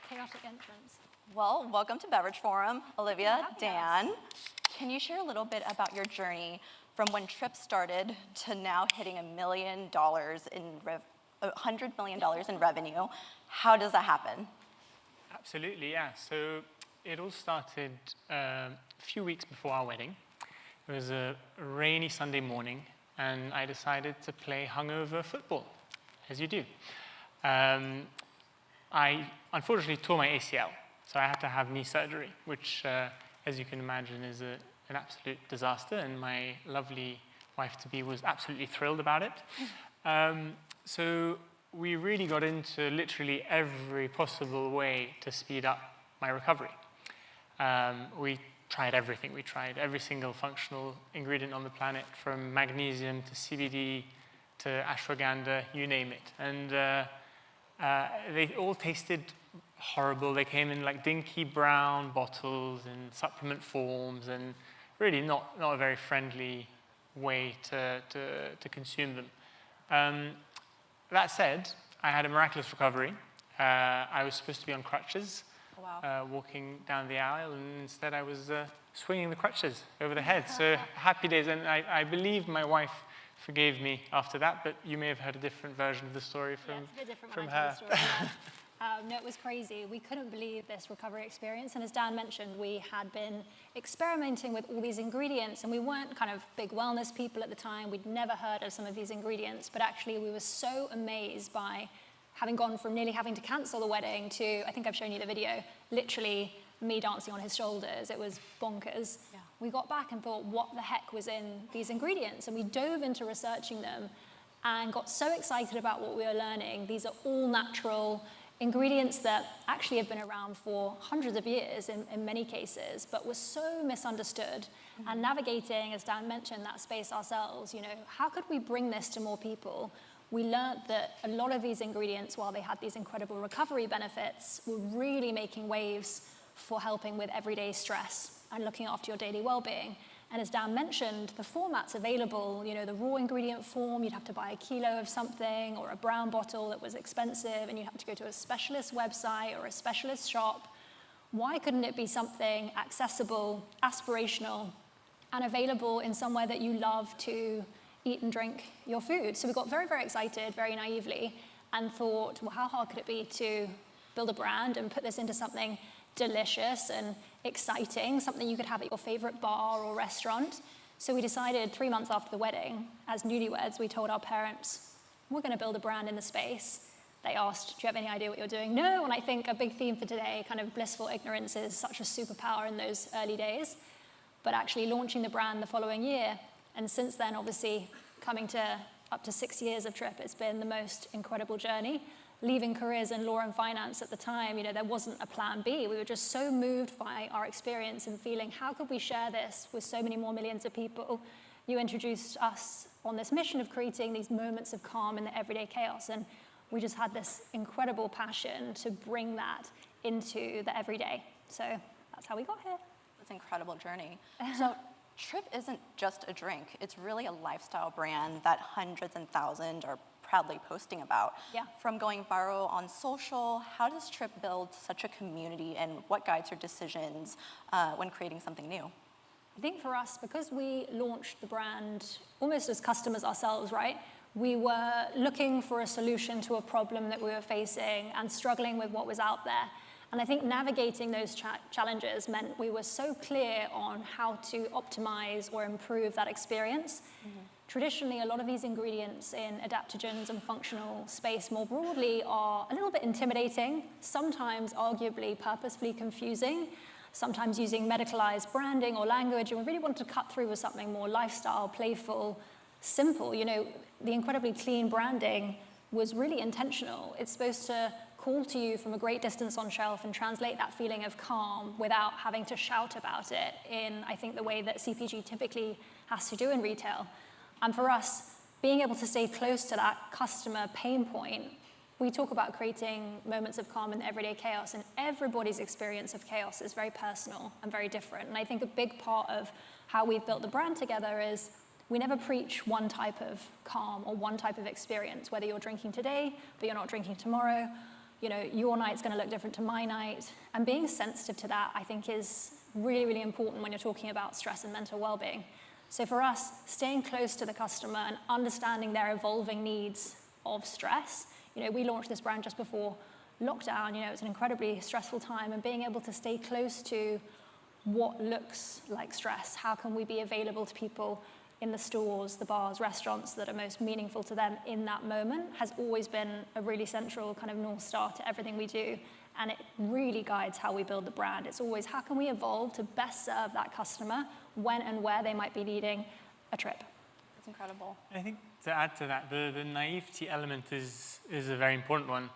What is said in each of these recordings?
chaotic entrance. Well, welcome to Beverage Forum, Olivia, Dan. Can you share a little bit about your journey from when Trip started to now hitting $100 million in revenue? How does that happen? Absolutely, yeah. So it all started a few weeks before our wedding. It was a rainy Sunday morning, and I decided to play hungover football, as you do. I unfortunately tore my ACL, so I had to have knee surgery, which, as you can imagine, is an absolute disaster, and my lovely wife-to-be was absolutely thrilled about it. So we really got into literally every possible way to speed up my recovery. We tried everything. We tried every single functional ingredient on the planet, from magnesium to CBD to ashwagandha, you name it. And they all tasted horrible. They came in like dinky brown bottles and supplement forms, and really not a very friendly way to consume them. That said, I had a miraculous recovery. I was supposed to be on crutches, walking down the aisle, and instead I was swinging the crutches over the head. So happy days, and I believe my wife forgave me after that, but you may have heard a different version of the story from it's a bit different from when I her. tell the story. No, it was crazy. We couldn't believe this recovery experience. And as Dan mentioned, we had been experimenting with all these ingredients, and we weren't kind of big wellness people at the time. We'd never heard of some of these ingredients, but actually we were so amazed by having gone from nearly having to cancel the wedding to, I think I've shown you the video, literally me dancing on his shoulders. It was bonkers. Yeah. We got back and thought, what the heck was in these ingredients? And we dove into researching them and got so excited about what we were learning. These are all natural ingredients that actually have been around for hundreds of years in many cases, but were so misunderstood. Mm-hmm. And navigating, as Dan mentioned, that space ourselves, how could we bring this to more people? We learned that a lot of these ingredients, while they had these incredible recovery benefits, were really making waves for helping with everyday stress and looking after your daily well-being. And as Dan mentioned, the formats available, the raw ingredient form, you'd have to buy a kilo of something, or a brown bottle that was expensive, and you'd have to go to a specialist website or a specialist shop. Why couldn't it be something accessible, aspirational, and available in somewhere that you love to eat and drink your food? So we got very, very excited, very naively, and thought, well, how hard could it be to build a brand and put this into something delicious and exciting, something you could have at your favorite bar or restaurant? So we decided 3 months after the wedding, as newlyweds, we told our parents, we're going to build a brand in the space. They asked, do you have any idea what you're doing? No, and I think a big theme for today, kind of blissful ignorance, is such a superpower in those early days. But actually launching the brand the following year, and since then, obviously, coming to up to 6 years of Trip, it's been the most incredible journey. Leaving careers in law and finance at the time, there wasn't a plan B. We were just so moved by our experience and feeling, how could we share this with so many more millions of people? You introduced us on this mission of creating these moments of calm in the everyday chaos, and we just had this incredible passion to bring that into the everyday. So that's how we got here. It's an incredible journey. So Trip isn't just a drink. It's really a lifestyle brand that hundreds and thousands are proudly posting about. Yeah. From going viral on social, how does Trip build such a community, and what guides your decisions when creating something new? I think for us, because we launched the brand almost as customers ourselves, right? We were looking for a solution to a problem that we were facing and struggling with what was out there. And I think navigating those challenges meant we were so clear on how to optimize or improve that experience. Mm-hmm. Traditionally, a lot of these ingredients in adaptogens and functional space more broadly are a little bit intimidating, sometimes arguably purposefully confusing, sometimes using medicalized branding or language, and we really wanted to cut through with something more lifestyle, playful, simple. The incredibly clean branding was really intentional. It's supposed to call to you from a great distance on shelf and translate that feeling of calm without having to shout about it in, I think, the way that CPG typically has to do in retail. And for us, being able to stay close to that customer pain point, we talk about creating moments of calm in everyday chaos, and everybody's experience of chaos is very personal and very different. And I think a big part of how we've built the brand together is we never preach one type of calm or one type of experience, whether you're drinking today, but you're not drinking tomorrow. you know, your night's going to look different to my night. And being sensitive to that, I think, is really, really important when you're talking about stress and mental well-being. So for us, staying close to the customer and understanding their evolving needs of stress. You know, we launched this brand just before lockdown. You know, it's an incredibly stressful time, and being able to stay close to what looks like stress. How can we be available to people in the stores, the bars, restaurants that are most meaningful to them in that moment has always been a really central kind of North Star to everything we do. And it really guides how we build the brand. It's always, how can we evolve to best serve that customer when and where they might be needing a trip? It's incredible. I think to add to that, the naivety element is a very important one.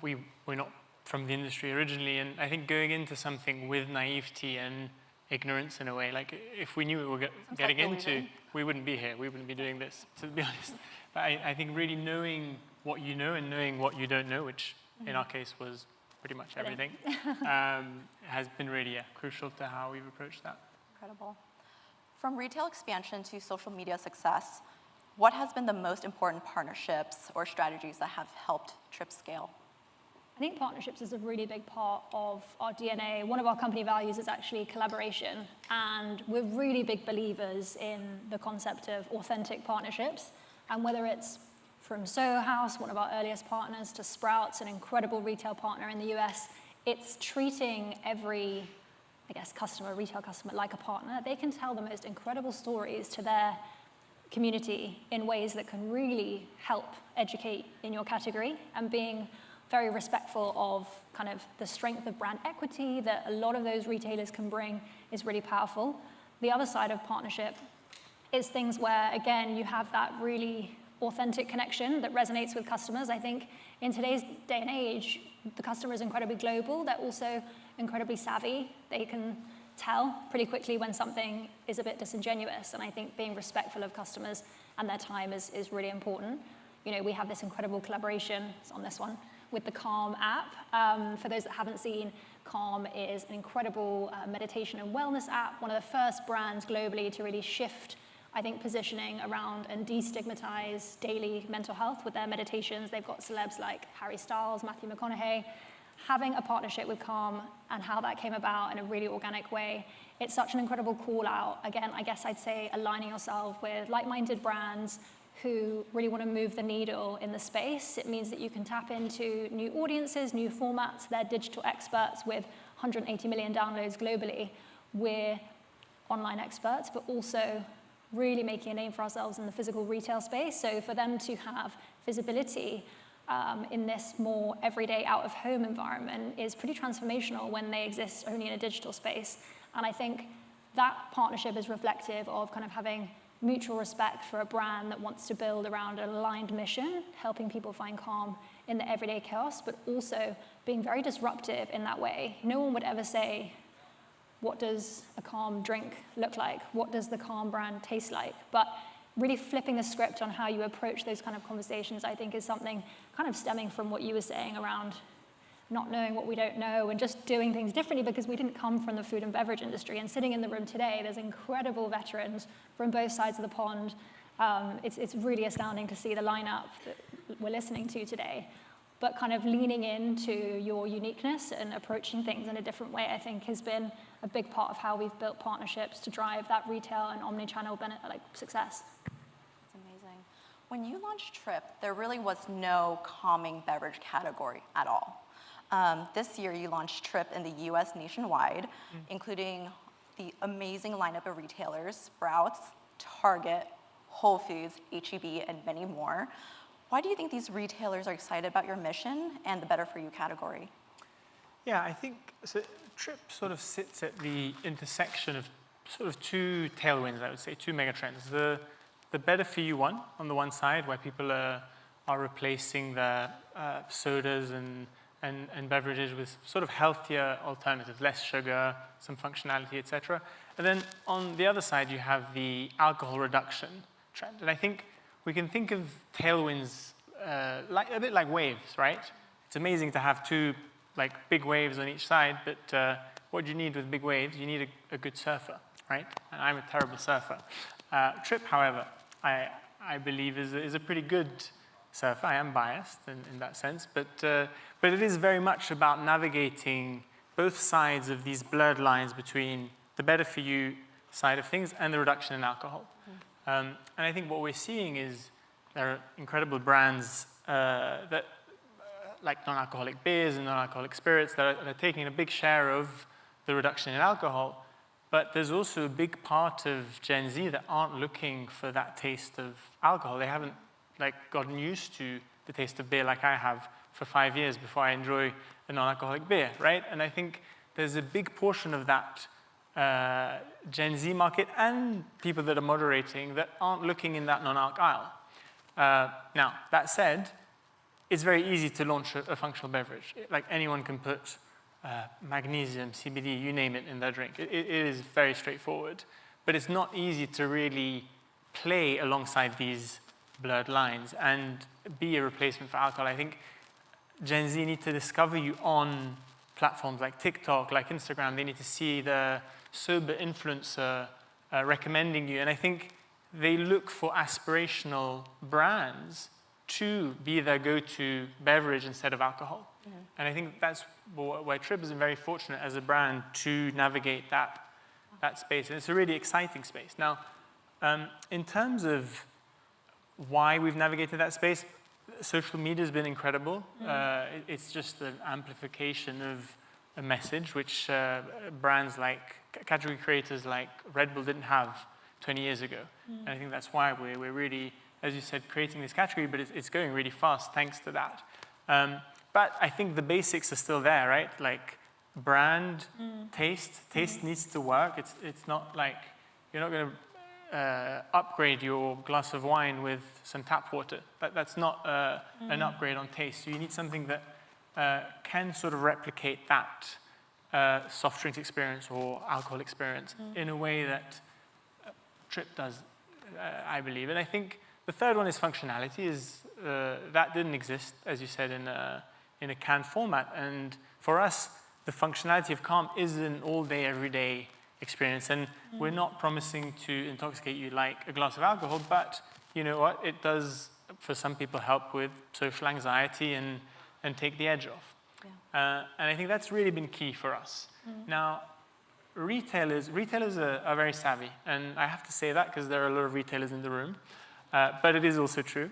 We're not from the industry originally, and I think going into something with naivety and ignorance in a way, like if we knew what we were getting into, we wouldn't be here. We wouldn't be doing this, to be honest. But I think really knowing what you know and knowing what you don't know, which in our case was pretty much everything, has been really crucial to how we've approached that. Incredible. From retail expansion to social media success, what has been the most important partnerships or strategies that have helped Trip scale? I think partnerships is a really big part of our DNA. One of our company values is actually collaboration, and we're really big believers in the concept of authentic partnerships. And whether it's from Soho House, one of our earliest partners, to Sprouts, an incredible retail partner in the US, it's treating every, I guess, retail customer like a partner. They can tell the most incredible stories to their community in ways that can really help educate in your category, and being very respectful of kind of the strength of brand equity that a lot of those retailers can bring is really powerful. The other side of partnership is things where, again, you have that really authentic connection that resonates with customers. I think in today's day and age, the customer is incredibly global. They're also incredibly savvy. They can tell pretty quickly when something is a bit disingenuous. And I think being respectful of customers and their time is really important. You know, we have this incredible collaboration, it's on this one, with the Calm app. For those that haven't seen, Calm is an incredible meditation and wellness app, one of the first brands globally to really shift, I think, positioning around and destigmatize daily mental health with their meditations. They've got celebs like Harry Styles, Matthew McConaughey. Having a partnership with Calm and how that came about in a really organic way, it's such an incredible call out. Again, I guess I'd say aligning yourself with like-minded brands who really want to move the needle in the space. It means that you can tap into new audiences, new formats. They're digital experts with 180 million downloads globally. We're online experts, but also really making a name for ourselves in the physical retail space. So for them to have visibility in this more everyday out-of-home environment is pretty transformational when they exist only in a digital space. And I think that partnership is reflective of kind of having mutual respect for a brand that wants to build around an aligned mission, helping people find calm in the everyday chaos, but also being very disruptive in that way. No one would ever say, what does a Calm drink look like? What does the Calm brand taste like? But really flipping the script on how you approach those kind of conversations, I think, is something kind of stemming from what you were saying around not knowing what we don't know and just doing things differently because we didn't come from the food and beverage industry. And sitting in the room today, there's incredible veterans from both sides of the pond. It's really astounding to see the lineup that we're listening to today. But kind of leaning into your uniqueness and approaching things in a different way, I think, has been a big part of how we've built partnerships to drive that retail and omni-channel success. That's amazing. When you launched Trip, there really was no calming beverage category at all. This year, you launched Trip in the US nationwide, including the amazing lineup of retailers, Sprouts, Target, Whole Foods, H-E-B, and many more. Why do you think these retailers are excited about your mission and the Better For You category? Yeah, I think so. Trip sort of sits at the intersection of sort of two tailwinds, I would say, two mega trends. The Better For You one, on the one side, where people are replacing their sodas and beverages with sort of healthier alternatives, less sugar, some functionality, etc. And then on the other side, you have the alcohol reduction trend. And I think we can think of tailwinds a bit like waves, right? It's amazing to have two big waves on each side, but what do you need with big waves? You need a good surfer, right? And I'm a terrible surfer. Trip, however, I believe is a pretty good surfer. I am biased in that sense, but it is very much about navigating both sides of these blurred lines between the better for you side of things and the reduction in alcohol. And I think what we're seeing is there are incredible brands like non-alcoholic beers and non-alcoholic spirits that are taking a big share of the reduction in alcohol. But there's also a big part of Gen Z that aren't looking for that taste of alcohol. They haven't gotten used to the taste of beer like I have for 5 years before I enjoy a non-alcoholic beer, right? And I think there's a big portion of that Gen Z market and people that are moderating that aren't looking in that non-alc aisle. Now, that said, it's very easy to launch a functional beverage. Like anyone can put magnesium, CBD, you name it, in their drink. It is very straightforward. But it's not easy to really play alongside these blurred lines and be a replacement for alcohol. I think Gen Z need to discover you on platforms like TikTok, like Instagram. They need to see the sober influencer recommending you. And I think they look for aspirational brands to be their go-to beverage instead of alcohol. Mm-hmm. And I think that's where Trip is very fortunate as a brand to navigate that space. And it's a really exciting space. Now, in terms of why we've navigated that space, social media has been incredible. Mm-hmm. It's just an amplification of a message which brands like, category creators like Red Bull didn't have 20 years ago. Mm-hmm. And I think that's why we're really, as you said, creating this category, but it's going really fast thanks to that. But I think the basics are still there, right? Like brand, taste needs to work. It's not like, you're not going to upgrade your glass of wine with some tap water. That's not an upgrade on taste. So you need something that can sort of replicate that soft drinks experience or alcohol experience in a way that Trip does, I believe. And I think the third one is functionality. That didn't exist, as you said, in a canned format. And for us, the functionality of Calm is an all-day, everyday experience. And we're not promising to intoxicate you like a glass of alcohol, but you know what? It does, for some people, help with social anxiety and take the edge off. Yeah. And I think that's really been key for us. Now, retailers are very savvy. And I have to say that because there are a lot of retailers in the room. But it is also true.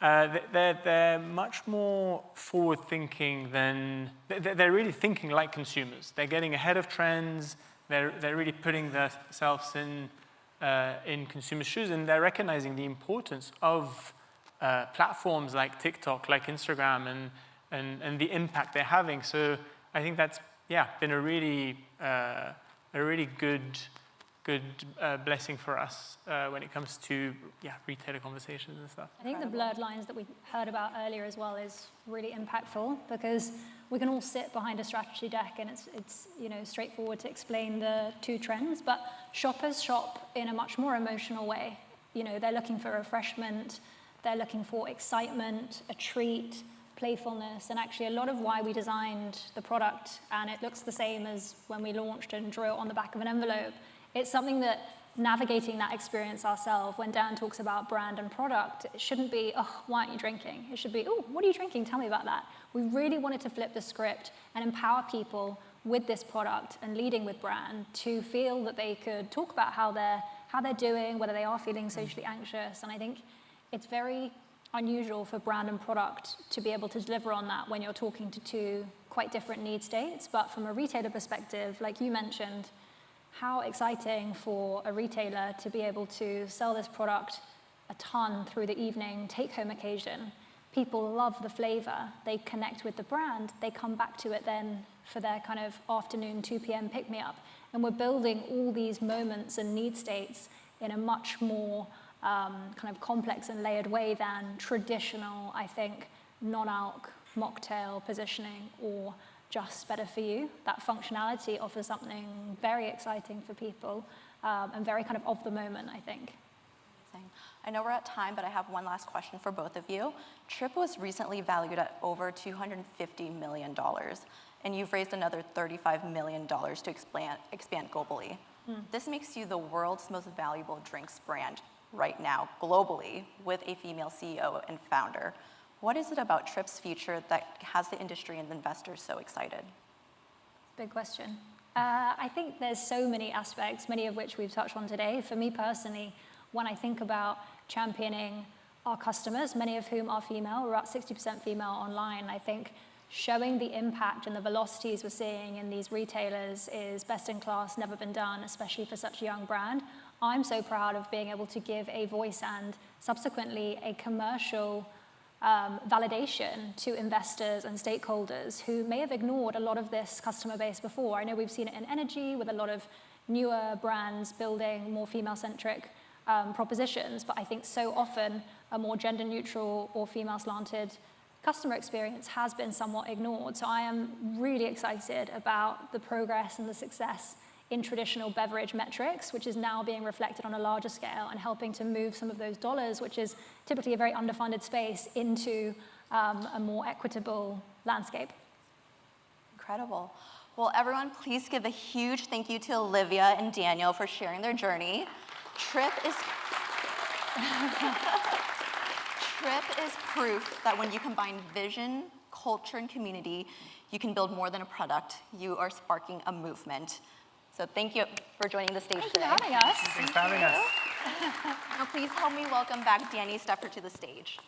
They're much more forward-thinking than... They're really thinking like consumers. They're getting ahead of trends. They're really putting themselves in consumers' shoes, and they're recognizing the importance of platforms like TikTok, like Instagram, and the impact they're having. So I think that's been a really good blessing for us when it comes to retailer conversations and stuff. I think the blurred lines that we heard about earlier as well is really impactful because we can all sit behind a strategy deck and it's straightforward to explain the two trends, but shoppers shop in a much more emotional way. They're looking for refreshment, they're looking for excitement, a treat, playfulness, and actually a lot of why we designed the product, and it looks the same as when we launched and drew it on the back of an envelope. It's something that navigating that experience ourselves, when Dan talks about brand and product, it shouldn't be, oh, why aren't you drinking? It should be, oh, what are you drinking? Tell me about that. We really wanted to flip the script and empower people with this product and leading with brand to feel that they could talk about how they're doing, whether they are feeling socially anxious. And I think it's very unusual for brand and product to be able to deliver on that when you're talking to two quite different need states. But from a retailer perspective, like you mentioned, how exciting for a retailer to be able to sell this product a ton through the evening, take-home occasion. People love the flavor. They connect with the brand. They come back to it then for their kind of afternoon 2 p.m. pick-me-up. And we're building all these moments and need states in a much more kind of complex and layered way than traditional, I think, non-alc mocktail positioning or just better for you. That functionality offers something very exciting for people and very kind of the moment, I think. Amazing. I know we're at time, but I have one last question for both of you. Trip was recently valued at over $250 million, and you've raised another $35 million to expand globally. This makes you the world's most valuable drinks brand right now, globally, with a female CEO and founder. What is it about Trip's future that has the industry and the investors so excited? Big question. I think there's so many aspects, many of which we've touched on today. For me personally, when I think about championing our customers, many of whom are female, we're about 60% female online, I think showing the impact and the velocities we're seeing in these retailers is best in class, never been done, especially for such a young brand. I'm so proud of being able to give a voice and subsequently a commercial validation to investors and stakeholders who may have ignored a lot of this customer base before. I know we've seen it in energy with a lot of newer brands building more female-centric propositions, but I think so often a more gender-neutral or female-slanted customer experience has been somewhat ignored. So I am really excited about the progress and the success in traditional beverage metrics, which is now being reflected on a larger scale and helping to move some of those dollars, which is typically a very underfunded space, into a more equitable landscape. Incredible. Well, everyone, please give a huge thank you to Olivia and Daniel for sharing their journey. Trip is proof that when you combine vision, culture, and community, you can build more than a product. You are sparking a movement. So thank you for joining the stage today. Thank you for having us. Thanks for having us. Now please help me welcome back Danny Steffer to the stage.